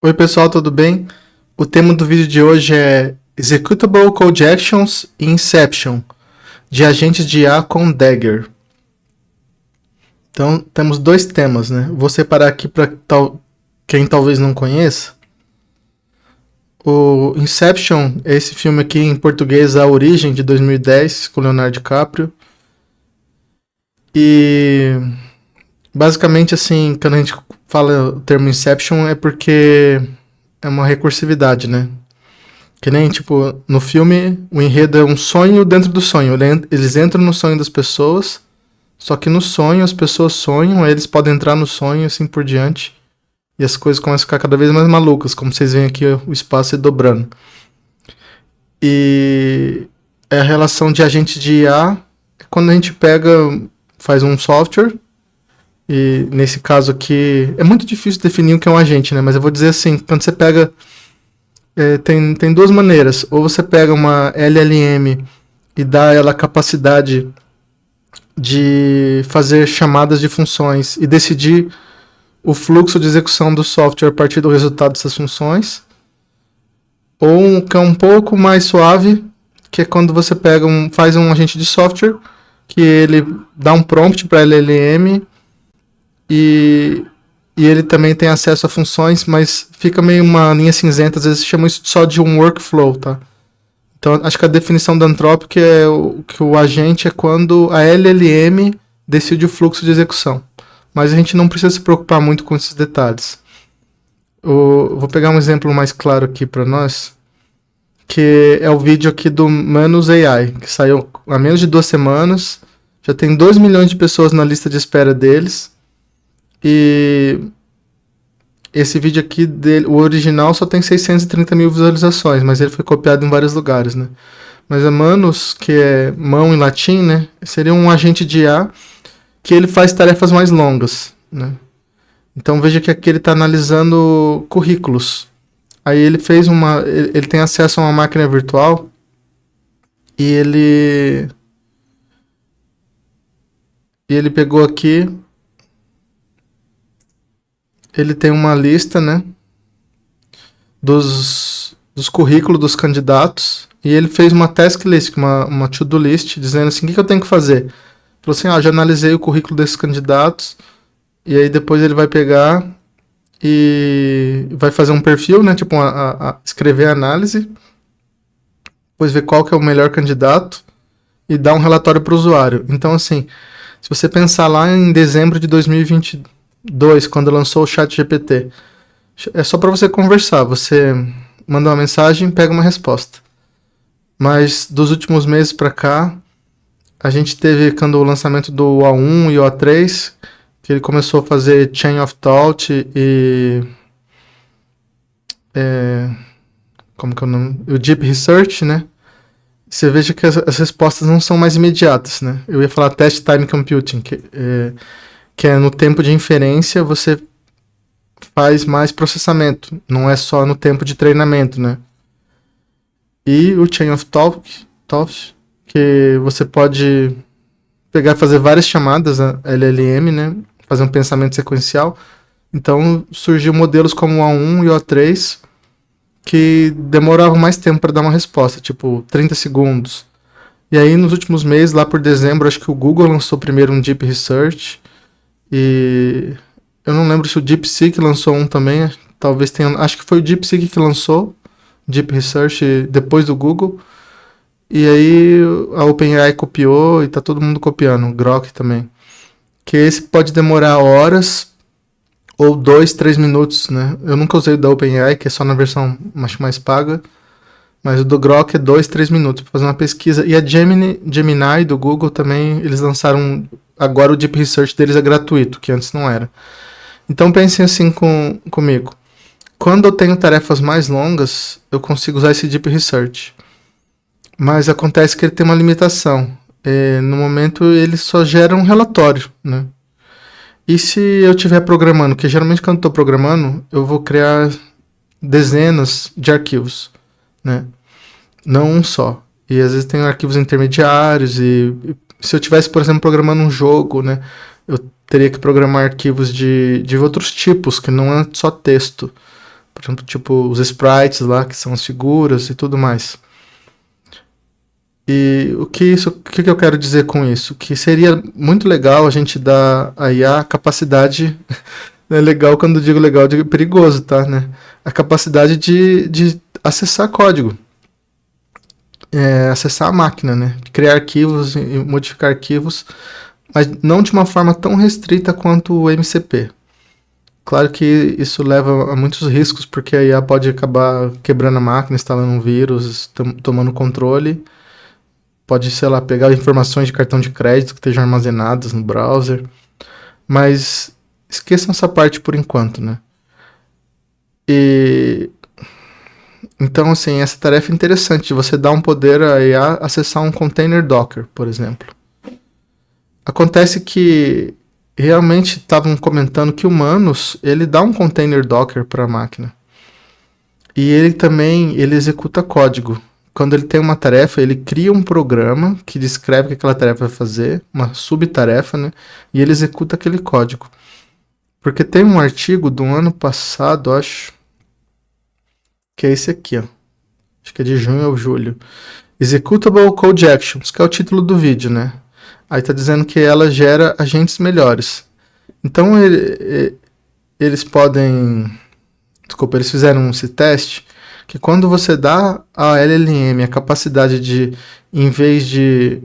Oi pessoal, tudo bem? O tema do vídeo de hoje é Executable Code Actions e Inception, de agentes de IA com Dagger. Então, temos dois temas, né? Vou separar aqui para quem talvez não conheça. O Inception é esse filme aqui em português, A Origem, de 2010, com Leonardo DiCaprio. E basicamente, assim, quando a gente fala o termo Inception é porque é uma recursividade, né? Que nem, tipo, no filme, o enredo é um sonho dentro do sonho. Eles entram no sonho das pessoas, só que no sonho as pessoas sonham, aí eles podem entrar no sonho e assim por diante. E as coisas começam a ficar cada vez mais malucas, como vocês veem aqui o espaço se dobrando. E é a relação de agente de IA é quando a gente pega, faz um software, e nesse caso aqui, é muito difícil definir o que é um agente, né? Mas eu vou dizer assim, quando você pega tem duas maneiras. Ou você pega uma LLM e dá ela a capacidade de fazer chamadas de funções e decidir o fluxo de execução do software a partir do resultado dessas funções. Ou um que é um pouco mais suave, que é quando você faz um agente de software, que ele dá um prompt para a LLM e ele também tem acesso a funções, mas fica meio uma linha cinzenta, às vezes chama isso só de um workflow, tá? Então, acho que a definição da Anthropic é que o agente é quando a LLM decide o fluxo de execução. Mas a gente não precisa se preocupar muito com esses detalhes. Vou pegar um exemplo mais claro aqui para nós, que é o vídeo aqui do Manus AI, que saiu há menos de 2 semanas, já tem 2 milhões de pessoas na lista de espera deles, e esse vídeo aqui, o original só tem 630 mil visualizações, mas ele foi copiado em vários lugares, né? Mas a Manus, que é mão em latim, né? Seria um agente de IA que ele faz tarefas mais longas, né? Então veja que aqui ele está analisando currículos. Aí ele fez ele tem acesso a uma máquina virtual e ele pegou aqui, ele tem uma lista, né? Dos currículos dos candidatos e ele fez uma task list, uma to-do list, dizendo assim, o que eu tenho que fazer? Falou assim, já analisei o currículo desses candidatos e aí depois ele vai pegar e vai fazer um perfil, né, tipo escrever a análise, depois ver qual que é o melhor candidato e dar um relatório para o usuário. Então assim, se você pensar lá em dezembro de 2022, quando lançou o ChatGPT, é só para você conversar, você manda uma mensagem, pega uma resposta. Mas dos últimos meses para cá, a gente teve quando o lançamento do A1 e o A3, que ele começou a fazer Chain of Thought e como que é o nome? O Deep Research, né? Você veja que as respostas não são mais imediatas, né? Eu ia falar Test Time Computing, que é no tempo de inferência você faz mais processamento, não é só no tempo de treinamento, né? E o Chain of Thought, que você pode pegar e fazer várias chamadas a LLM, né? Fazer um pensamento sequencial. Então surgiu modelos como o A1 e o A3 que demoravam mais tempo para dar uma resposta, tipo 30 segundos. E aí nos últimos meses, lá por dezembro, acho que o Google lançou primeiro um Deep Research e eu não lembro se o DeepSeek lançou um também, talvez tenha, acho que foi o DeepSeek que lançou Deep Research depois do Google. E aí a OpenAI copiou e tá todo mundo copiando, o Grok também. Que esse pode demorar horas ou 2, 3 minutos, né? Eu nunca usei o da OpenAI, que é só na versão mais paga. Mas o do Grok é 2, 3 minutos para fazer uma pesquisa. E a Gemini do Google também, eles lançaram... Agora o Deep Research deles é gratuito, que antes não era. Então pensem assim comigo. Quando eu tenho tarefas mais longas, eu consigo usar esse Deep Research. Mas acontece que ele tem uma limitação. No momento ele só gera um relatório, né? E se eu estiver programando, que geralmente quando estou programando, eu vou criar dezenas de arquivos, né? Não um só. E às vezes tem arquivos intermediários e se eu tivesse, por exemplo, programando um jogo, né? Eu teria que programar arquivos de outros tipos, que não é só texto. Por exemplo, tipo os sprites lá, que são as figuras e tudo mais. E o que eu quero dizer com isso? Que seria muito legal a gente dar a IA a capacidade, né, legal, quando eu digo legal, eu digo perigoso, tá, né? A capacidade de acessar código, acessar a máquina, né? Criar arquivos e modificar arquivos, mas não de uma forma tão restrita quanto o MCP. Claro que isso leva a muitos riscos, porque a IA pode acabar quebrando a máquina, instalando um vírus, tomando controle. Pode, sei lá, pegar informações de cartão de crédito que estejam armazenadas no browser. Mas esqueçam essa parte por enquanto, né? E então, assim, essa tarefa é interessante de você dar um poder a IA acessar um container Docker, por exemplo. Acontece que realmente estavam comentando que o Manus, ele dá um container Docker para a máquina. E ele também, ele executa código. Quando ele tem uma tarefa, ele cria um programa que descreve o que aquela tarefa vai fazer, uma subtarefa, né? E ele executa aquele código. Porque tem um artigo do ano passado, acho, que é esse aqui, ó. Acho que é de junho ou julho. Executable Code Actions, que é o título do vídeo, né? Aí tá dizendo que ela gera agentes melhores. Então eles podem... Desculpa, eles fizeram esse teste que quando você dá a LLM a capacidade de, em vez de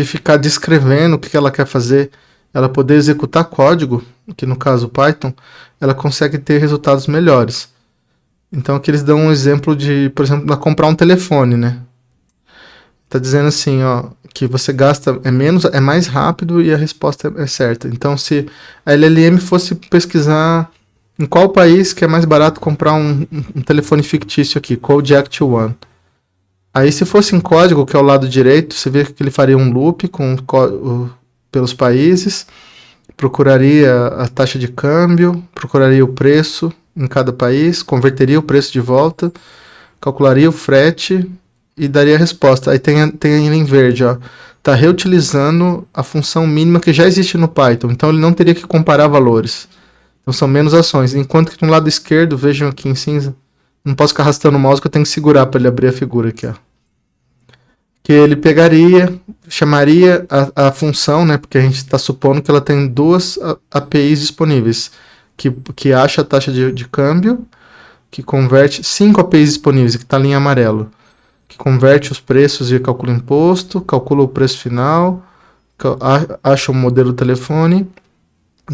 ficar descrevendo o que ela quer fazer, ela poder executar código, que no caso o Python, ela consegue ter resultados melhores. Então aqui eles dão um exemplo de, por exemplo, comprar um telefone, né? Tá dizendo assim, ó, que você gasta é mais rápido e a resposta é certa. Então se a LLM fosse pesquisar em qual país que é mais barato comprar um telefone fictício aqui, Kodiak One. Aí se fosse em código, que é o lado direito, você vê que ele faria um loop pelos países, procuraria a taxa de câmbio, procuraria o preço em cada país, converteria o preço de volta, calcularia o frete e daria a resposta. Aí tem em verde, ó, tá reutilizando a função mínima que já existe no Python, então ele não teria que comparar valores. Então são menos ações. Enquanto que no lado esquerdo, vejam aqui em cinza, não posso ficar arrastando o mouse que eu tenho que segurar para ele abrir a figura aqui, ó. Que ele pegaria, chamaria a função, né? Porque a gente está supondo que ela tem duas APIs disponíveis, que acha a taxa de câmbio, que converte 5 APIs disponíveis, que está ali em amarelo, que converte os preços e calcula o imposto, calcula o preço final, acha o modelo do telefone,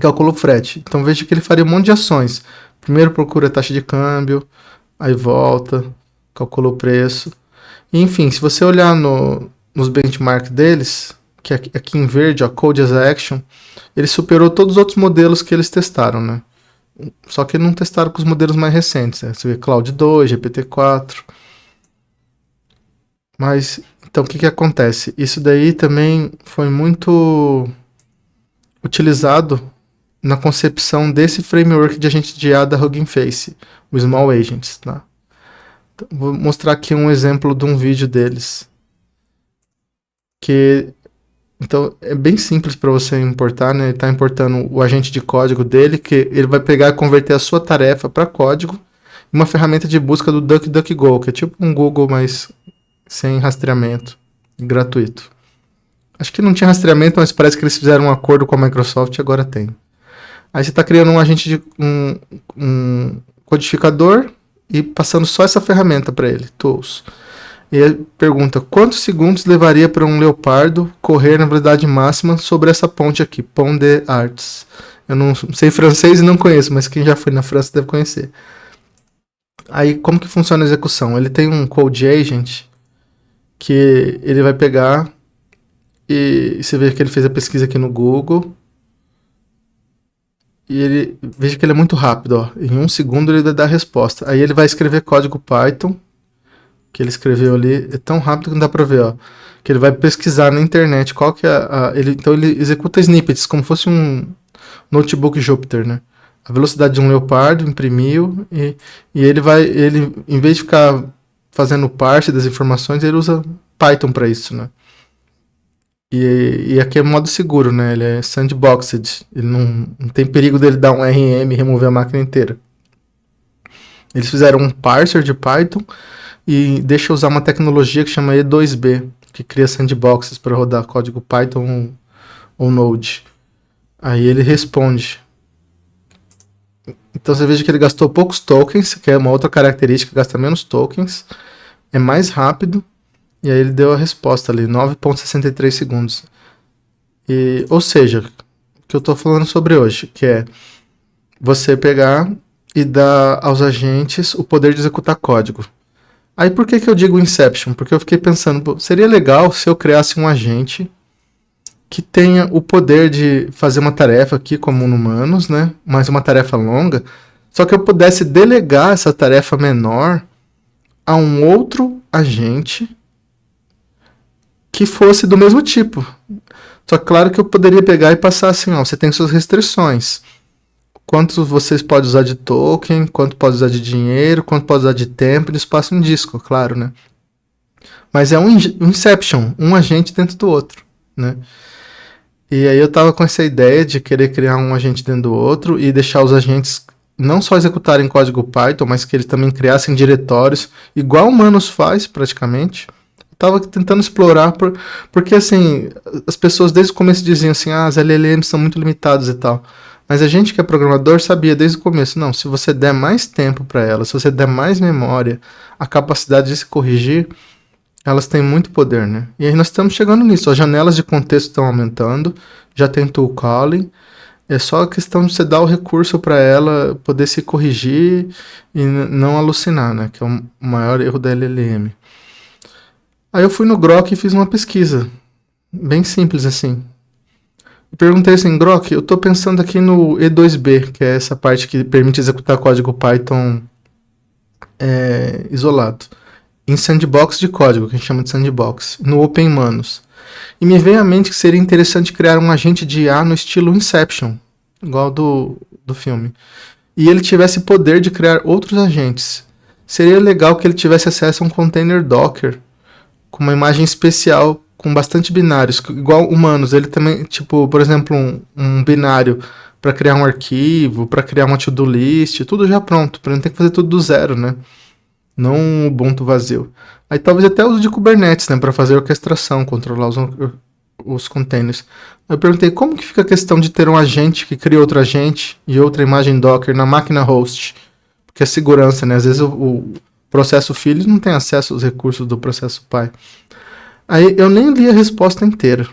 calcula o frete. Então veja que ele faria um monte de ações. Primeiro procura a taxa de câmbio, aí volta, calcula o preço. E, enfim, se você olhar nos benchmarks deles, que aqui em verde, ó, Code as a Action, ele superou todos os outros modelos que eles testaram, né? Só que não testaram com os modelos mais recentes, né? Você vê Cloud 2, GPT-4. Mas, então, o que acontece? Isso daí também foi muito utilizado na concepção desse framework de agente de IA da Hugging Face, o Small Agents, tá? Então, vou mostrar aqui um exemplo de um vídeo deles. Então é bem simples para você importar, né? Ele está importando o agente de código dele, que ele vai pegar e converter a sua tarefa para código, uma ferramenta de busca do DuckDuckGo, que é tipo um Google, mas sem rastreamento, gratuito. Acho que não tinha rastreamento, mas parece que eles fizeram um acordo com a Microsoft e agora tem. Aí você está criando um agente de um codificador e passando só essa ferramenta para ele, Tools. E ele pergunta, quantos segundos levaria para um leopardo correr na velocidade máxima sobre essa ponte aqui, Pont des Arts. Eu não sei francês e não conheço, mas quem já foi na França deve conhecer. Aí como que funciona a execução? Ele tem um Code Agent que ele vai pegar e você vê que ele fez a pesquisa aqui no Google. E ele, veja que ele é muito rápido, ó. Em 1 segundo ele dá a resposta. Aí ele vai escrever código Python, que ele escreveu ali, é tão rápido que não dá pra ver, ó. Que ele vai pesquisar na internet qual que é então ele executa snippets, como fosse um notebook Jupyter, né? A velocidade de um leopardo, imprimiu, e ele, em vez de ficar fazendo parse das informações, ele usa Python para isso, né? E aqui é modo seguro, né? Ele é sandboxed. Ele não tem perigo dele dar um RM e remover a máquina inteira. Eles fizeram um parser de Python e deixa usar uma tecnologia que chama E2B, que cria sandboxes para rodar código Python ou Node. Aí ele responde. Então você veja que ele gastou poucos tokens, que é uma outra característica, gasta menos tokens, é mais rápido, e aí ele deu a resposta ali, 9,63 segundos. Ou seja, o que eu estou falando sobre hoje, que é você pegar e dar aos agentes o poder de executar código. Aí por que eu digo Inception? Porque eu fiquei pensando, seria legal se eu criasse um agente que tenha o poder de fazer uma tarefa aqui como no Humanos, né? Mas uma tarefa longa, só que eu pudesse delegar essa tarefa menor a um outro agente que fosse do mesmo tipo. Só que claro que eu poderia pegar e passar assim, ó, você tem suas restrições. Quanto vocês podem usar de token, quanto pode usar de dinheiro, quanto pode usar de tempo e espaço em disco, claro, né? Mas é um Inception, um agente dentro do outro, né? E aí eu tava com essa ideia de querer criar um agente dentro do outro e deixar os agentes não só executarem código Python, mas que eles também criassem diretórios, igual o Manus faz praticamente. Eu tava tentando explorar, porque assim, as pessoas desde o começo diziam assim, as LLMs são muito limitadas e tal. Mas a gente que é programador sabia desde o começo, não, se você der mais tempo para ela, se você der mais memória, a capacidade de se corrigir, elas têm muito poder, né? E aí nós estamos chegando nisso. As janelas de contexto estão aumentando, já tem tool calling. É só a questão de você dar o recurso para ela poder se corrigir e não alucinar, né? Que é o maior erro da LLM. Aí eu fui no Grok e fiz uma pesquisa. Bem simples assim. E perguntei assim, Grok, eu estou pensando aqui no E2B, que é essa parte que permite executar código Python isolado. Em sandbox de código, que a gente chama de sandbox, no OpenManus. E me veio à mente que seria interessante criar um agente de IA no estilo Inception, igual do filme. E ele tivesse poder de criar outros agentes. Seria legal que ele tivesse acesso a um container Docker, com uma imagem especial, com bastante binários, igual humanos. Ele também, tipo, por exemplo, um binário para criar um arquivo, para criar uma to-do list, tudo já pronto, para não ter que fazer tudo do zero, né? Não um Ubuntu vazio. Aí talvez até uso de Kubernetes, né, para fazer orquestração, controlar os containers. Eu perguntei como que fica a questão de ter um agente que cria outro agente e outra imagem Docker na máquina host, porque é segurança, né? Às vezes o processo filho não tem acesso aos recursos do processo pai. Aí eu nem li a resposta inteira.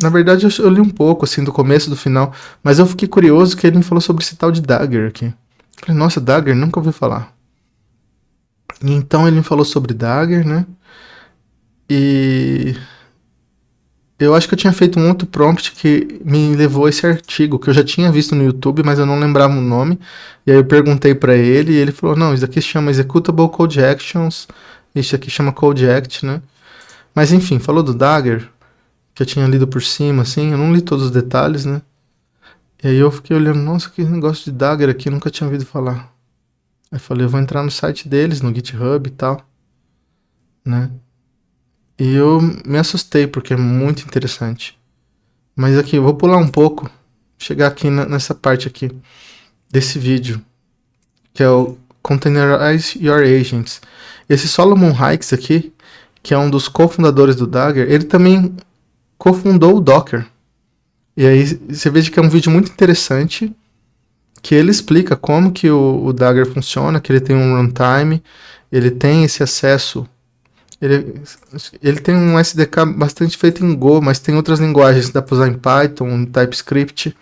Na verdade eu li um pouco, assim, do começo, do final, mas eu fiquei curioso que ele me falou sobre esse tal de Dagger aqui. Falei, nossa, Dagger, nunca ouvi falar. Então ele me falou sobre Dagger, né? E eu acho que eu tinha feito um outro prompt que me levou a esse artigo, que eu já tinha visto no YouTube, mas eu não lembrava o nome. E aí eu perguntei pra ele e ele falou, não, isso aqui se chama Executable Code Actions, isso aqui chama Code Act, né? Mas enfim, falou do Dagger, que eu tinha lido por cima, assim, eu não li todos os detalhes, né? E aí eu fiquei olhando, nossa, que negócio de Dagger aqui, nunca tinha ouvido falar. Aí falei, eu vou entrar no site deles, no GitHub e tal, né? E eu me assustei, porque é muito interessante. Mas aqui, eu vou pular um pouco, chegar aqui nessa parte aqui, desse vídeo, que é o Containerize Your Agents. Esse Solomon Hykes aqui, que é um dos cofundadores do Dagger, ele também cofundou o Docker. E aí você veja que é um vídeo muito interessante, que ele explica como que o Dagger funciona, que ele tem um runtime, ele tem esse acesso, ele tem um SDK bastante feito em Go, mas tem outras linguagens que dá para usar em Python, em TypeScript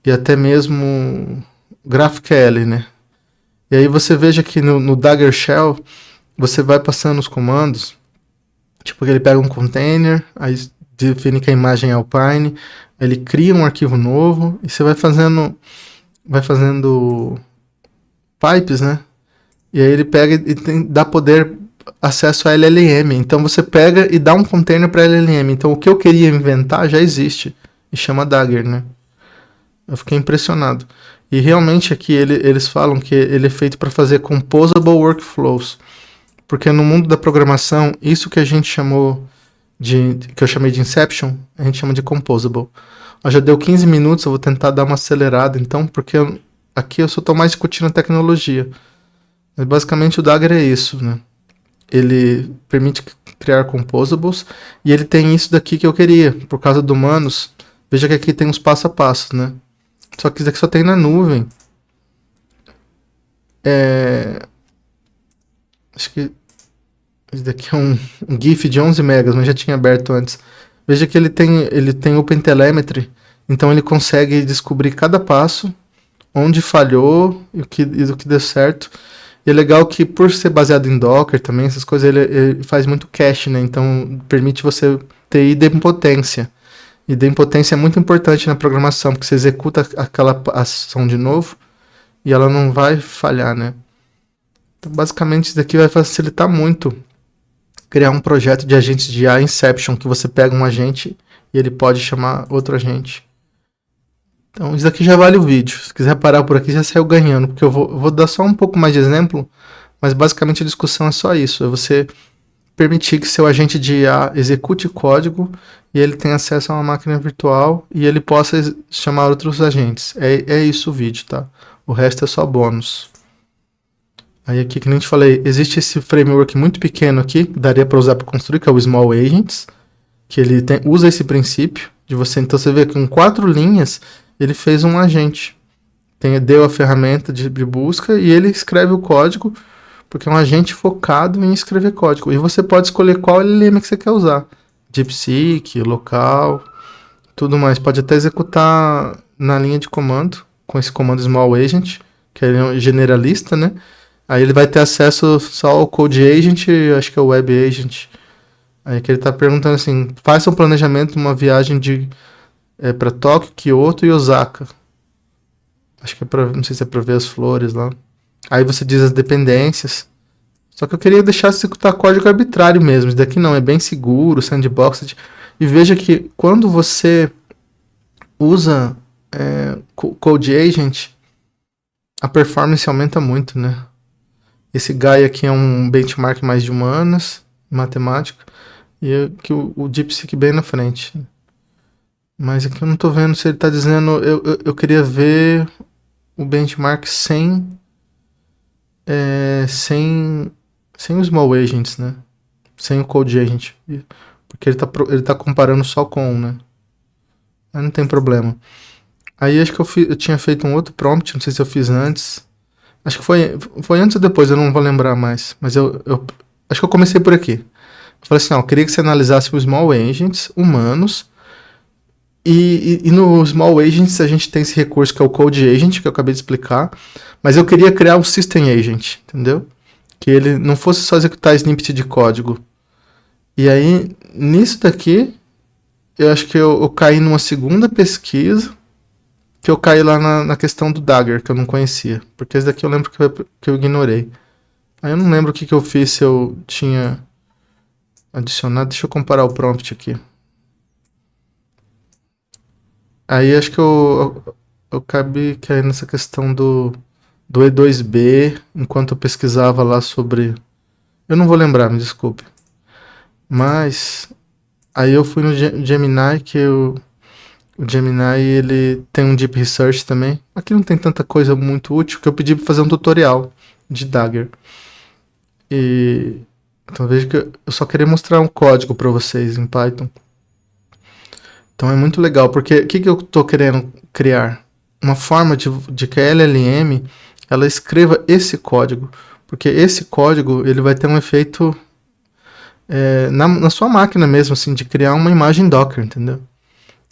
e até mesmo GraphQL, né? E aí você veja que no Dagger Shell, você vai passando os comandos, tipo que ele pega um container, aí define que a imagem é Alpine, ele cria um arquivo novo e você vai fazendo pipes, né? E aí ele pega e dá poder, acesso a LLM. Então você pega e dá um container para LLM. Então o que eu queria inventar já existe e chama Dagger, né? Eu fiquei impressionado. E realmente aqui eles falam que ele é feito para fazer composable workflows, porque no mundo da programação isso que a gente chamou que eu chamei de Inception, a gente chama de composable. Já deu 15 minutos, eu vou tentar dar uma acelerada então, porque aqui eu só estou mais discutindo a tecnologia. Mas basicamente o Dagger é isso, né? Ele permite criar composables e ele tem isso daqui que eu queria, por causa do Manus. Veja que aqui tem uns passo a passo, né? Só que isso daqui só tem na nuvem. Acho que esse daqui é um GIF de 11 megas, mas já tinha aberto antes. Veja que ele tem OpenTelemetry, então ele consegue descobrir cada passo, onde falhou e o que deu certo. E é legal que, por ser baseado em Docker também, essas coisas, ele faz muito cache, né? Então permite você ter idempotência. Idempotência é muito importante na programação, porque você executa aquela ação de novo e ela não vai falhar, né? Então, basicamente, isso daqui vai facilitar muito criar um projeto de agentes de IA Inception, que você pega um agente e ele pode chamar outro agente. Então, isso aqui já vale o vídeo. Se quiser parar por aqui, já saiu ganhando, porque eu vou dar só um pouco mais de exemplo, mas basicamente a discussão é só isso. É você permitir que seu agente de IA execute código e ele tenha acesso a uma máquina virtual e ele possa chamar outros agentes. É isso o vídeo, tá? O resto é só bônus. Aí aqui, que nem te falei, existe esse framework muito pequeno aqui, que daria para usar para construir, que é o Small Agents, que ele usa esse princípio de você. Então você vê que com 4 linhas ele fez um agente. Deu a ferramenta de busca e ele escreve o código, porque é um agente focado em escrever código. E você pode escolher qual LLM que você quer usar. DeepSeek, local, tudo mais. Pode até executar na linha de comando, com esse comando Small Agent, que é generalista, né? Aí ele vai ter acesso só ao Code Agent, acho que é o Web Agent. Aí que ele está perguntando assim, faça um planejamento de uma viagem para Tóquio, Kyoto e Osaka. Acho que não sei se é para ver as flores lá. Aí você diz as dependências. Só que eu queria deixar executar código arbitrário mesmo. Isso daqui não, é bem seguro, sandboxed. E veja que quando você usa Code Agent, a performance aumenta muito, né? Esse Gaia aqui é um benchmark mais de humanas, matemática, e que o DeepSeek bem na frente. Mas aqui eu não tô vendo se ele tá dizendo... Eu queria ver o benchmark sem os Small Agents, né? Sem o Code Agent. Porque ele tá comparando só com, né? Mas não tem problema. Aí acho que eu tinha feito um outro prompt, não sei se eu fiz antes. Acho que foi antes ou depois, eu não vou lembrar mais. Mas eu acho que eu comecei por aqui. Eu falei assim, eu queria que você analisasse os Small Agents humanos. E no Small Agents a gente tem esse recurso que é o Code Agent, que eu acabei de explicar. Mas eu queria criar um System Agent, entendeu? Que ele não fosse só executar snippet de código. E aí, nisso daqui, eu acho que eu caí numa segunda pesquisa, que eu caí lá na questão do Dagger, que eu não conhecia. Porque esse daqui eu lembro que eu ignorei. Aí eu não lembro o que eu fiz, se eu tinha adicionado. Deixa eu comparar o prompt aqui. Aí acho que eu acabei caindo nessa questão do E2B, enquanto eu pesquisava lá sobre... Eu não vou lembrar, me desculpe. Mas aí eu fui no Gemini, que o Gemini ele tem um Deep Research também. Aqui não tem tanta coisa muito útil, que eu pedi para fazer um tutorial de Dagger. E então veja que eu só queria mostrar um código para vocês em Python. Então é muito legal, porque o que eu estou querendo criar? Uma forma de que a LLM ela escreva esse código, porque esse código ele vai ter um efeito na sua máquina mesmo, assim, de criar uma imagem Docker, entendeu?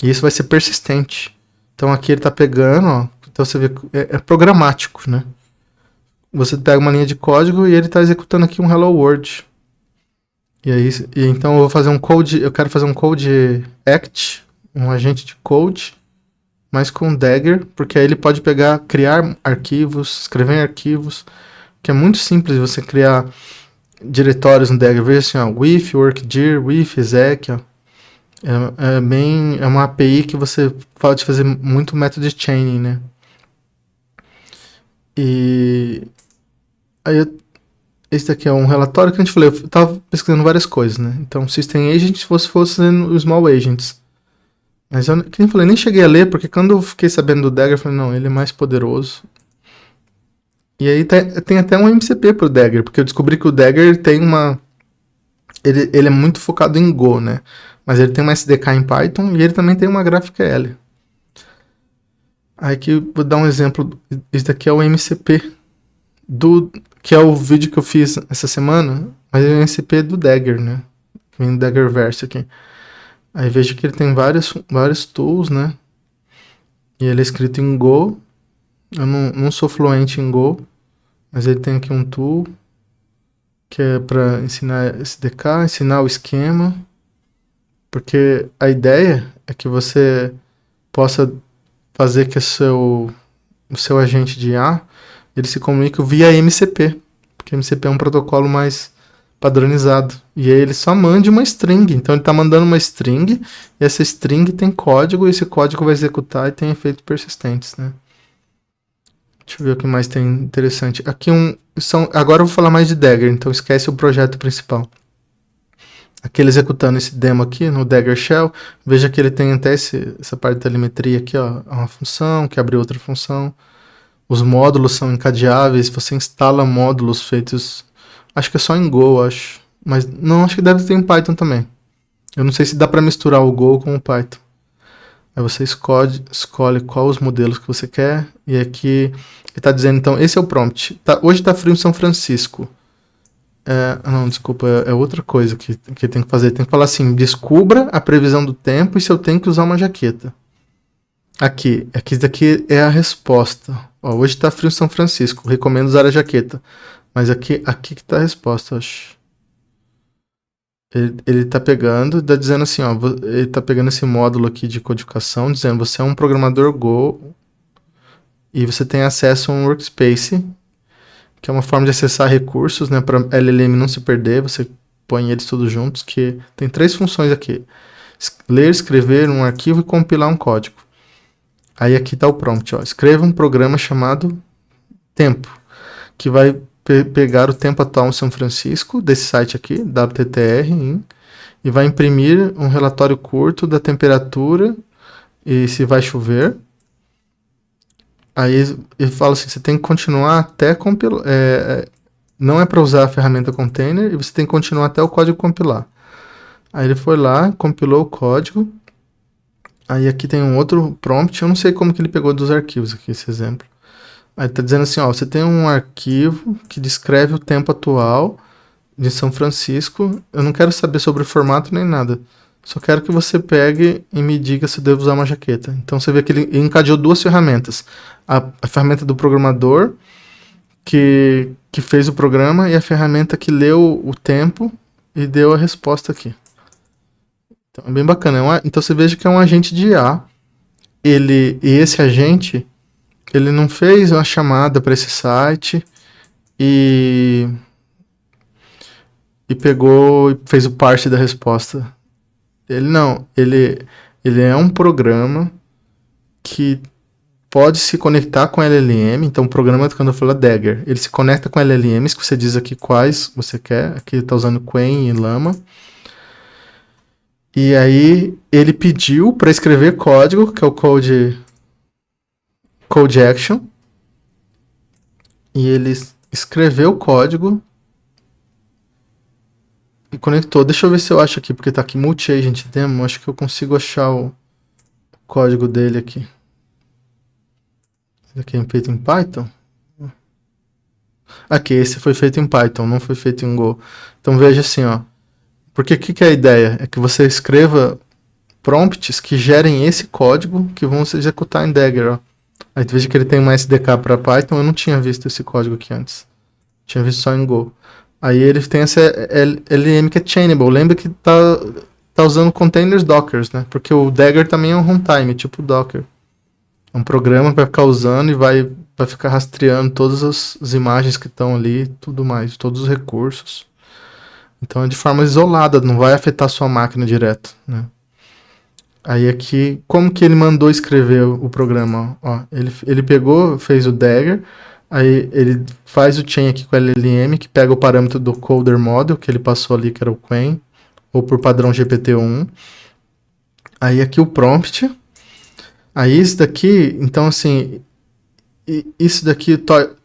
E isso vai ser persistente. Então aqui ele está pegando, ó, então você vê, é programático, né? Você pega uma linha de código e ele está executando aqui um Hello World. Então eu vou fazer eu quero fazer um code act, um agente de code, mas com Dagger, porque aí ele pode criar arquivos, escrever em arquivos, que é muito simples você criar diretórios no Dagger. Veja assim, ó, with, workdir, with, exec, ó. É uma API que você pode fazer muito método de chaining, né? E aí esse daqui é um relatório que a gente falou, eu tava pesquisando várias coisas, né? Então, System Agent, se fosse os Small Agents. Mas eu, que nem falei, nem cheguei a ler, porque quando eu fiquei sabendo do Dagger, eu falei, não, ele é mais poderoso. E aí tem até um MCP pro Dagger, porque eu descobri que o Dagger tem uma... Ele é muito focado em Go, né? Mas ele tem uma SDK em Python e ele também tem uma GraphQL. Aí aqui vou dar um exemplo. Esse daqui é o MCP que é o vídeo que eu fiz essa semana, mas é o MCP do Dagger, né? Vem do Daggerverse aqui. Aí vejo que ele tem vários tools, né? E ele é escrito em Go. Eu não sou fluente em Go, mas ele tem aqui um tool que é para ensinar SDK, ensinar o esquema, porque a ideia é que você possa fazer que o seu agente de IA ele se comunique via MCP, porque MCP é um protocolo mais padronizado. E aí ele só mande uma string, então ele está mandando uma string, e essa string tem código, e esse código vai executar e tem efeitos persistentes, né? Deixa eu ver o que mais tem interessante. Aqui agora eu vou falar mais de Dagger, então esquece o projeto principal. Aqui ele executando esse demo aqui no Dagger Shell, veja que ele tem até essa parte da telemetria aqui, ó, uma função que abre outra função. Os módulos são encadeáveis, você instala módulos feitos, acho que é só em Go, acho. Mas não, acho que deve ter em Python também. Eu não sei se dá para misturar o Go com o Python. Aí você escolhe qual os modelos que você quer. E aqui ele está dizendo, então, esse é o prompt. Hoje está frio em São Francisco. Não, desculpa, é outra coisa que tem que fazer. Tem que falar assim, descubra a previsão do tempo e se eu tenho que usar uma jaqueta. Aqui daqui é a resposta. Ó, hoje está frio em São Francisco, recomendo usar a jaqueta. Mas aqui que está a resposta, acho. Ele tá pegando, tá dizendo assim, ó, ele tá pegando esse módulo aqui de codificação, dizendo você é um programador Go e você tem acesso a um workspace, que é uma forma de acessar recursos, né, para LLM não se perder, você põe eles todos juntos, que tem 3 funções aqui: ler, escrever um arquivo e compilar um código. Aí aqui tá o prompt, ó, escreva um programa chamado tempo, que vai pegar o tempo atual em São Francisco, desse site aqui, WTTR, e vai imprimir um relatório curto da temperatura e se vai chover. Aí ele fala assim, você tem que continuar até compilar. Não é para usar a ferramenta container e você tem que continuar até o código compilar. Aí ele foi lá, compilou o código. Aí aqui tem um outro prompt, eu não sei como que ele pegou dos arquivos aqui, esse exemplo. Aí tá dizendo assim, ó, você tem um arquivo que descreve o tempo atual de São Francisco. Eu não quero saber sobre o formato nem nada. Só quero que você pegue e me diga se eu devo usar uma jaqueta. Então você vê que ele encadeou 2 ferramentas. A ferramenta do programador, que fez o programa, e a ferramenta que leu o tempo e deu a resposta aqui. Então é bem bacana. Então você veja que é um agente de IA. E esse agente, ele não fez uma chamada para esse site e pegou e fez o parse da resposta. Ele é um programa que pode se conectar com LLM. Então o programa, quando eu falo Dagger, ele se conecta com LLMs, que você diz aqui quais você quer. Aqui ele está usando Qwen e Llama. E aí ele pediu para escrever código, que é o code action. E ele escreveu o código e conectou. Deixa eu ver se eu acho aqui, porque tá aqui multi-agent demo. Acho que eu consigo achar o código dele aqui. Esse aqui é feito em Python. Aqui, esse foi feito em Python, não foi feito em Go. Então veja assim, ó. Porque o que é a ideia? É que você escreva prompts que gerem esse código que vão se executar em Dagger, ó. Aí veja que ele tem uma SDK para Python, eu não tinha visto esse código aqui antes. Tinha visto só em Go. Aí ele tem essa LM que é chainable. Lembra que tá usando containers Dockers, né? Porque o Dagger também é um runtime, tipo Docker. É um programa que vai ficar usando e vai ficar rastreando todas as imagens que estão ali, tudo mais, todos os recursos. Então é de forma isolada, não vai afetar a sua máquina direto, né? Aí aqui, como que ele mandou escrever o programa? Ó, ele pegou, fez o Dagger, aí ele faz o chain aqui com o LLM, que pega o parâmetro do coder model, que ele passou ali, que era o Qwen, ou por padrão GPT-1. Aí aqui o prompt. Aí isso daqui, então assim, isso daqui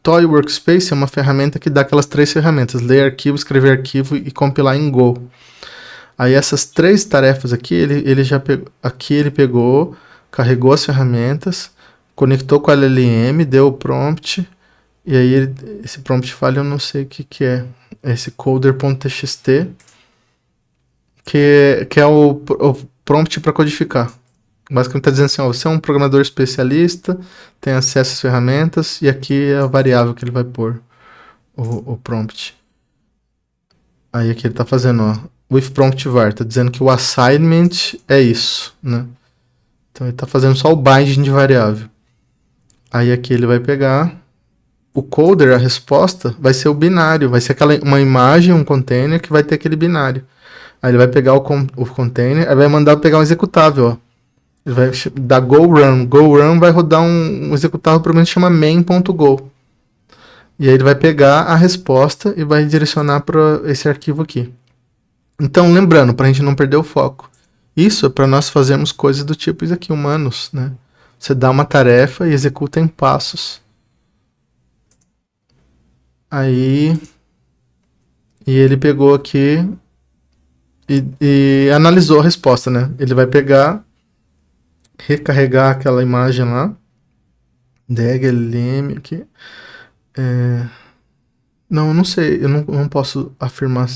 Toy Workspace é uma ferramenta que dá aquelas 3 ferramentas: ler arquivo, escrever arquivo e compilar em Go. Aí essas 3 tarefas aqui, ele já pegou, aqui ele pegou, carregou as ferramentas, conectou com a LLM, deu o prompt, e aí esse prompt file eu não sei o que é. Esse coder.txt, que é o prompt para codificar. Basicamente está dizendo assim, ó, você é um programador especialista, tem acesso às ferramentas, e aqui é a variável que ele vai pôr, o prompt. Aí aqui ele está fazendo, ó, with prompt var, está dizendo que o assignment é isso, né? Então ele está fazendo só o binding de variável. Aí aqui ele vai pegar o coder, a resposta, vai ser o binário, vai ser uma imagem, um container que vai ter aquele binário. Aí ele vai pegar o container, aí vai mandar pegar um executável, ó. Ele vai dar go run. Go run vai rodar um executável, provavelmente chama main.go. E aí ele vai pegar a resposta e vai direcionar para esse arquivo aqui. Então, lembrando, para a gente não perder o foco, isso é para nós fazermos coisas do tipo isso aqui, humanos, né? Você dá uma tarefa e executa em passos. Aí, e ele pegou aqui e analisou a resposta, né? Ele vai pegar, recarregar aquela imagem lá, DEG-LM aqui. Não sei, eu não posso afirmar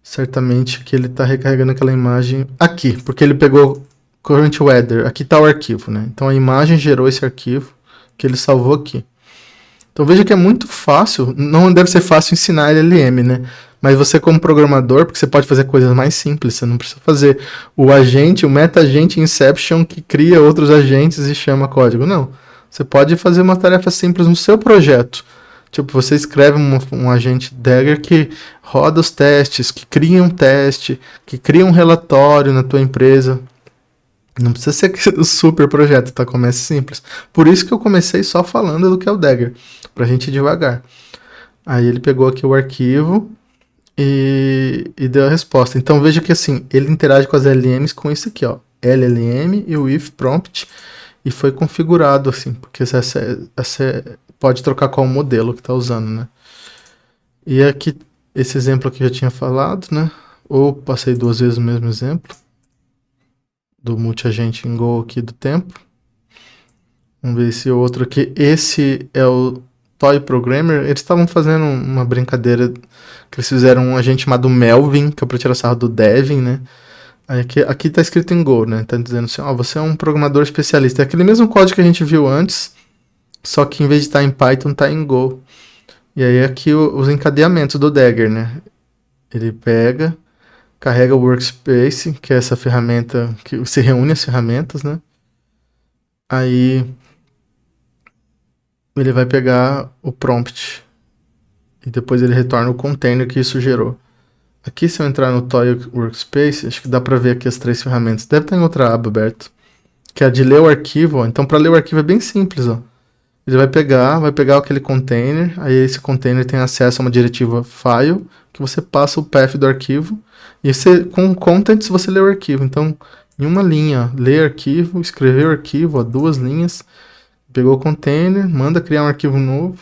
certamente que ele está recarregando aquela imagem aqui, porque ele pegou current weather, aqui está o arquivo, né? Então a imagem gerou esse arquivo que ele salvou aqui. Então veja que é muito fácil, não deve ser fácil ensinar LLM, né? Mas você como programador, porque você pode fazer coisas mais simples, você não precisa fazer o agente, o meta-agente Inception que cria outros agentes e chama código, não. Você pode fazer uma tarefa simples no seu projeto. Tipo, você escreve um agente Dagger que roda os testes, que cria um teste, que cria um relatório na tua empresa. Não precisa ser um super projeto, tá? Comece simples. Por isso que eu comecei só falando do que é o Dagger, pra gente ir devagar. Aí ele pegou aqui o arquivo e deu a resposta. Então veja que assim, ele interage com as LLMs com isso aqui, ó. LLM e o if prompt, e foi configurado assim, porque essa pode trocar qual modelo que está usando, né? E aqui, esse exemplo aqui eu já tinha falado, né? Ou passei 2 vezes o mesmo exemplo do multi-agente em Go aqui do tempo. Vamos ver esse outro aqui. Esse é o Toy Programmer. Eles estavam fazendo uma brincadeira que eles fizeram um agente chamado Melvin, que é para tirar sarro do Devin, né? Aqui tá escrito em Go, né? Tá dizendo assim, ó, você é um programador especialista. É aquele mesmo código que a gente viu antes, só que em vez de estar em Python, está em Go. E aí aqui os encadeamentos do Dagger, né? Ele pega, carrega o Workspace, que é essa ferramenta que você reúne as ferramentas, né? Aí ele vai pegar o prompt e depois ele retorna o container que isso gerou. Aqui, se eu entrar no Toy Workspace, acho que dá para ver aqui as 3 ferramentas. Deve estar em outra aba aberta, que é a de ler o arquivo. Ó. Então, para ler o arquivo é bem simples, ó. Ele vai pegar aquele container, aí esse container tem acesso a uma diretiva file, que você passa o path do arquivo, e você, com contents você lê o arquivo. Então, em uma linha, ler arquivo, escrever o arquivo, ó, 2 linhas, pegou o container, manda criar um arquivo novo,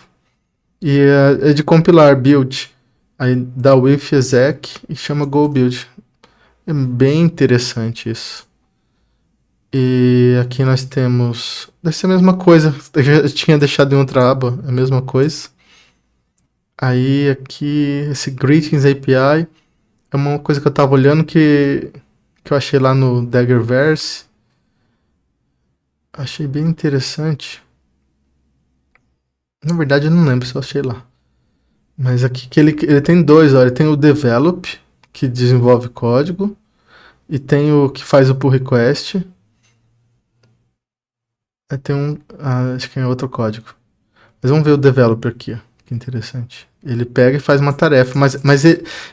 e é de compilar, build, aí dá o if exec e chama go build. É bem interessante isso. E aqui nós temos... Deve ser a mesma coisa. Eu já tinha deixado em outra aba. É a mesma coisa. Aí aqui... Esse Greetings API. É uma coisa que eu tava olhando que eu achei lá no Daggerverse. Achei bem interessante. Na verdade eu não lembro se eu achei lá. Mas aqui que ele tem 2. Ó. Ele tem o Develop, que desenvolve código. E tem o que faz o pull request. Tem acho que é outro código. Mas vamos ver o developer aqui, ó. Que interessante. Ele pega e faz uma tarefa, mas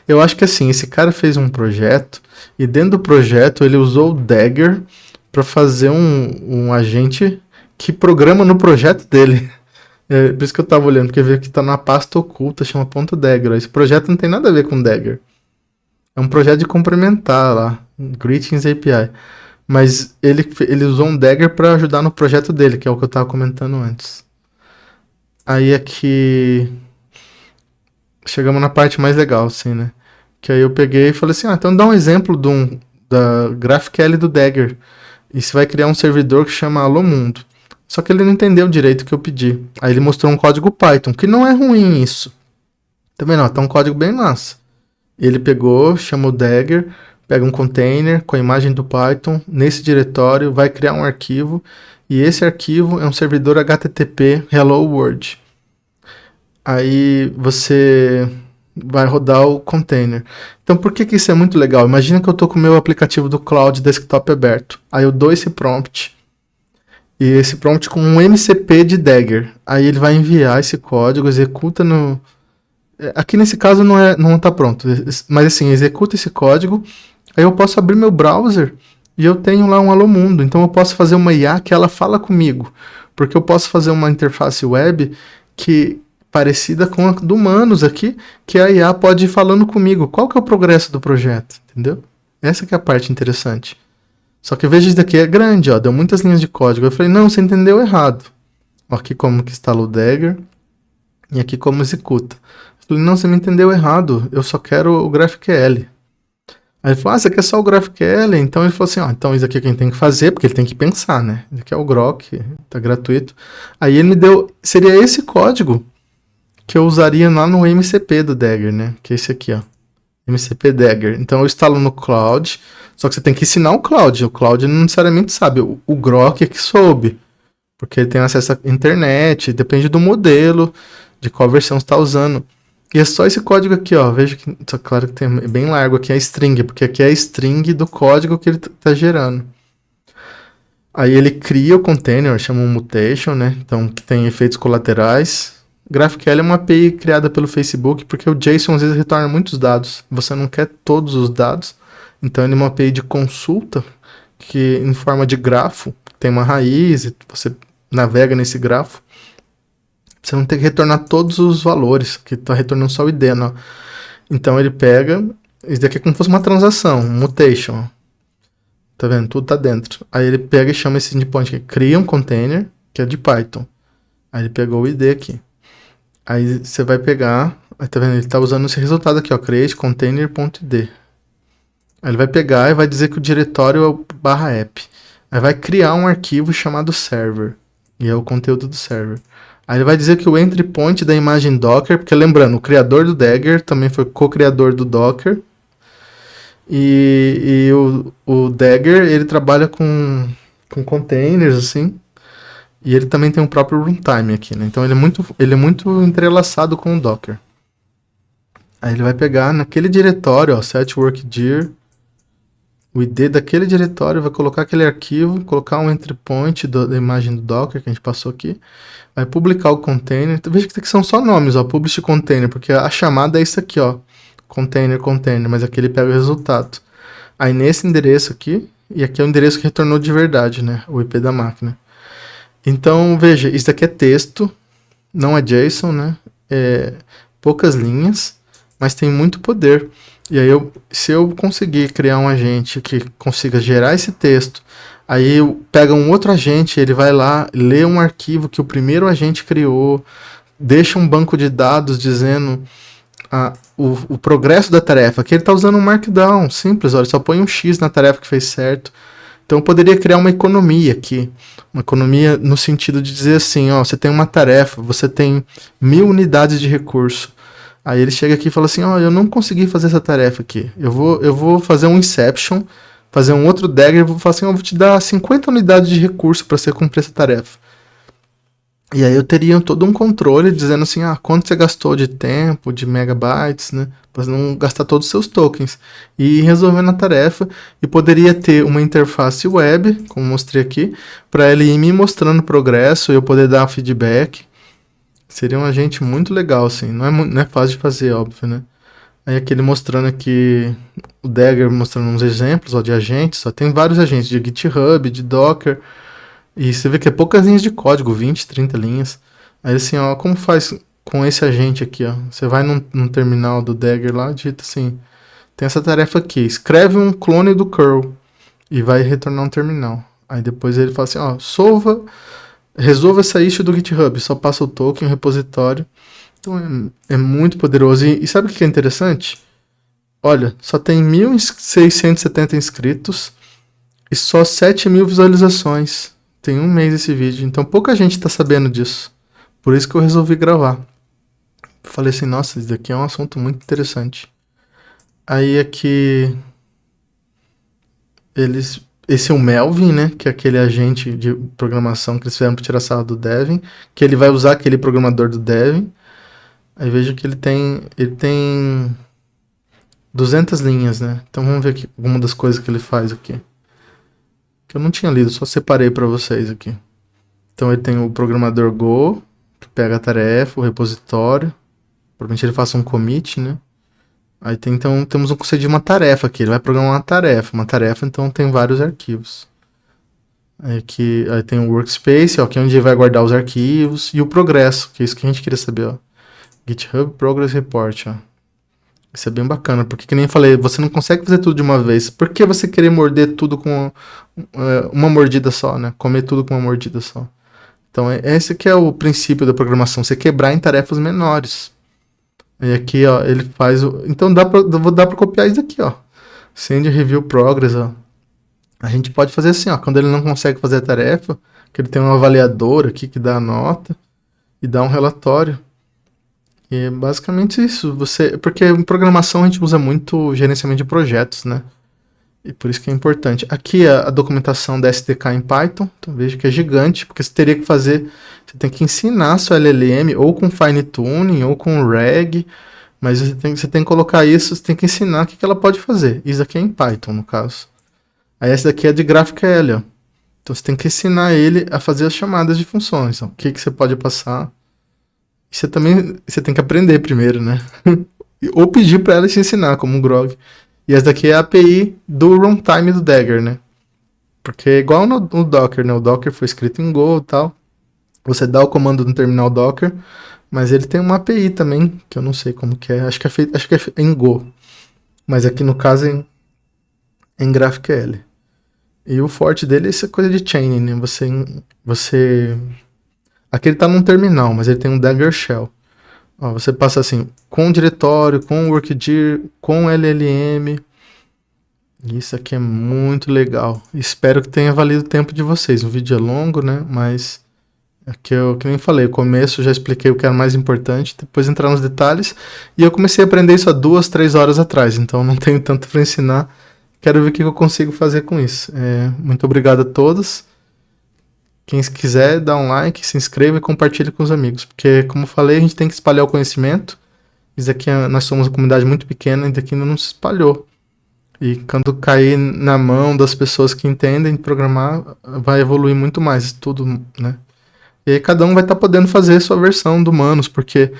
eu acho que assim, esse cara fez um projeto e dentro do projeto ele usou o Dagger para fazer um agente que programa no projeto dele. É, por isso que eu tava olhando, porque veio que tá na pasta oculta, chama .dagger. Esse projeto não tem nada a ver com Dagger. É um projeto de complementar lá, Greetings API. Mas ele usou um Dagger para ajudar no projeto dele, que é o que eu estava comentando antes. Aí aqui chegamos na parte mais legal, assim, né? Que aí eu peguei e falei assim, então dá um exemplo da GraphQL do Dagger. E você vai criar um servidor que chama Alô Mundo. Só que ele não entendeu direito o que eu pedi. Aí ele mostrou um código Python, que não é ruim isso. Também não, tá um código bem massa. Ele pegou, chamou Dagger, pega um container com a imagem do Python, nesse diretório vai criar um arquivo, e esse arquivo é um servidor HTTP Hello World. Aí você vai rodar o container. Então por que isso é muito legal? Imagina que eu estou com o meu aplicativo do Cloud Desktop aberto. Aí eu dou esse prompt, e esse prompt com um MCP de Dagger. Aí ele vai enviar esse código, executa no... Aqui nesse caso não está pronto, mas assim, executa esse código, aí eu posso abrir meu browser e eu tenho lá um Alô Mundo. Então eu posso fazer uma IA que ela fala comigo, porque eu posso fazer uma interface web que parecida com a do Manos aqui, que a IA pode ir falando comigo. Qual que é o progresso do projeto, entendeu? Essa que é a parte interessante. Só que veja, isso daqui é grande, ó, deu muitas linhas de código. Eu falei, não, você entendeu errado. Aqui como que instala o Dagger e aqui como executa. Eu falei, não, você me entendeu errado, eu só quero o GraphQL. Aí ele falou, você quer só o GraphQL? Então ele falou assim, então isso aqui é quem tem que fazer, porque ele tem que pensar, né? Isso aqui é o Grok, tá gratuito. Aí ele me deu, seria esse código que eu usaria lá no MCP do Dagger, né? Que é esse aqui, ó. MCP Dagger. Então eu instalo no Cloud, só que você tem que ensinar o Cloud não necessariamente sabe, o Grok é que soube, porque ele tem acesso à internet, depende do modelo, de qual versão você está usando. E é só esse código aqui, ó. Veja que, claro que tem bem largo aqui a string, porque aqui é a string do código que ele está gerando. Aí ele cria o container, chama um mutation, né? Então que tem efeitos colaterais. GraphQL é uma API criada pelo Facebook, porque o JSON às vezes retorna muitos dados. Você não quer todos os dados. Então ele é uma API de consulta, que em forma de grafo, tem uma raiz, e você navega nesse grafo. Você não tem que retornar todos os valores, que está retornando só o ID, não. Então ele pega, isso daqui é como se fosse uma transação, um mutation. Tá vendo? Tudo tá dentro. Aí ele pega e chama esse endpoint aqui, cria um container, que é de Python. Aí ele pegou o ID aqui. Aí você vai pegar, aí tá vendo? Ele tá usando esse resultado aqui, ó, create container.id. Aí ele vai pegar e vai dizer que o diretório é o /app. Aí vai criar um arquivo chamado server, e é o conteúdo do server. Aí ele vai dizer que o entry point da imagem Docker, porque lembrando, o criador do Dagger também foi co-criador do Docker. E o Dagger, ele trabalha com containers, assim. E ele também tem o próprio runtime aqui, né? Então ele é muito entrelaçado com o Docker. Aí ele vai pegar naquele diretório, ó, set workdir, o ID daquele diretório, vai colocar aquele arquivo, colocar um entry point da imagem do Docker que a gente passou aqui, vai publicar o container. Então, veja que são só nomes, ó, publish container, porque a chamada é isso aqui, ó, container, mas aqui ele pega o resultado. Aí nesse endereço aqui, e aqui é o endereço que retornou de verdade, né, o IP da máquina. Então, veja, isso aqui é texto, não é JSON, né, é poucas linhas, mas tem muito poder. E aí, se eu conseguir criar um agente que consiga gerar esse texto, aí pega um outro agente, ele vai lá, lê um arquivo que o primeiro agente criou, deixa um banco de dados dizendo o progresso da tarefa, que ele está usando um Markdown simples, olha, só põe um X na tarefa que fez certo. Então eu poderia criar uma economia aqui, uma economia no sentido de dizer assim, ó, você tem uma tarefa, você tem 1000 unidades de recurso. Aí ele chega aqui e fala assim, ó, eu não consegui fazer essa tarefa aqui. Eu vou fazer um inception, fazer um outro Dagger, e vou falar assim, ó, eu vou te dar 50 unidades de recurso para você cumprir essa tarefa. E aí eu teria todo um controle dizendo assim, quanto você gastou de tempo, de megabytes, né? Para não gastar todos os seus tokens. E ir resolvendo a tarefa. E poderia ter uma interface web, como mostrei aqui, para ele ir me mostrando o progresso e eu poder dar feedback. Seria um agente muito legal, assim. Não é fácil de fazer, óbvio, né? Aí aquele mostrando aqui, o Dagger mostrando uns exemplos, ó, de agentes. Ó, tem vários agentes de GitHub, de Docker. E você vê que é poucas linhas de código, 20, 30 linhas. Aí assim, ó, como faz com esse agente aqui, ó. Você vai num terminal do Dagger lá, digita assim, tem essa tarefa aqui, escreve um clone do curl e vai retornar um terminal. Aí depois ele fala assim, ó, solva resolva essa issue do GitHub, só passa o token, o repositório. Então é muito poderoso. E sabe o que é interessante? Olha, só tem 1.670 inscritos e só 7.000 visualizações. Tem um mês esse vídeo, então pouca gente está sabendo disso. Por isso que eu resolvi gravar. Falei assim, nossa, isso daqui é um assunto muito interessante. Aí aqui esse é o Melvin, né, que é aquele agente de programação que eles fizeram para tirar sarro do Devin, que ele vai usar aquele programador do Devin. Aí veja que ele tem 200 linhas, né? Então vamos ver aqui alguma das coisas que ele faz aqui. Que eu não tinha lido, só separei para vocês aqui. Então ele tem o programador Go, que pega a tarefa, o repositório. Provavelmente ele faça um commit, né? Aí então temos um conceito de uma tarefa aqui. Ele vai programar uma tarefa. Uma tarefa, então, tem vários arquivos. Aí tem o workspace, ó, que é onde ele vai guardar os arquivos. E o progresso, que é isso que a gente queria saber, ó. GitHub Progress Report, ó. Isso é bem bacana, porque que nem falei, você não consegue fazer tudo de uma vez. Por que você querer morder tudo com uma mordida só, né? Comer tudo com uma mordida só. Então, esse que é o princípio da programação, você quebrar em tarefas menores. E aqui, ó, ele faz o... Então, dá pra copiar isso aqui, ó. Send Review Progress, ó. A gente pode fazer assim, ó. Quando ele não consegue fazer a tarefa, que ele tem um avaliador aqui que dá a nota e dá um relatório. E é basicamente isso. Porque em programação a gente usa muito gerenciamento de projetos, né? E por isso que é importante. Aqui a documentação da SDK em Python. Então veja que é gigante, porque você teria que fazer... Você tem que ensinar seu LLM ou com fine tuning ou com reg, mas você tem que colocar isso, você tem que ensinar o que ela pode fazer. Isso aqui é em Python, no caso. Aí essa daqui é de GraphQL, ó. Então você tem que ensinar ele a fazer as chamadas de funções. Ó. O que você pode passar. E você tem que aprender primeiro, né? Ou pedir para ela te ensinar, como um Grog. E essa daqui é a API do runtime do Dagger, né? Porque é igual no Docker, né? O Docker foi escrito em Go e tal. Você dá o comando no terminal Docker, mas ele tem uma API também, que eu não sei como que é. Acho que é em Go. Mas aqui no caso é em GraphQL. E o forte dele é essa coisa de chaining, né? Aqui ele tá num terminal, mas ele tem um Dagger Shell. Ó, você passa assim, com diretório, com workdir, com LLM. Isso aqui é muito legal. Espero que tenha valido o tempo de vocês. O vídeo é longo, né? Mas que nem falei, o começo já expliquei o que era mais importante, depois entrar nos detalhes. E eu comecei a aprender isso há 2-3 horas atrás, então não tenho tanto para ensinar. Quero ver o que eu consigo fazer com isso. Muito obrigado a todos. Quem quiser, dá um like, se inscreva e compartilhe com os amigos. Porque, como eu falei, a gente tem que espalhar o conhecimento. Isso aqui, nós somos uma comunidade muito pequena, ainda aqui ainda não se espalhou. E quando cair na mão das pessoas que entendem programar, vai evoluir muito mais tudo, né? E aí cada um vai estar podendo fazer a sua versão do Manus, porque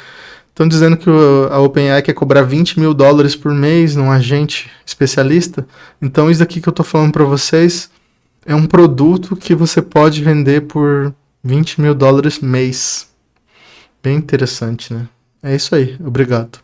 estão dizendo que a OpenAI quer cobrar $20.000 por mês num agente especialista. Então isso aqui que eu estou falando para vocês é um produto que você pode vender por $20.000 mês. Bem interessante, né? É isso aí. Obrigado.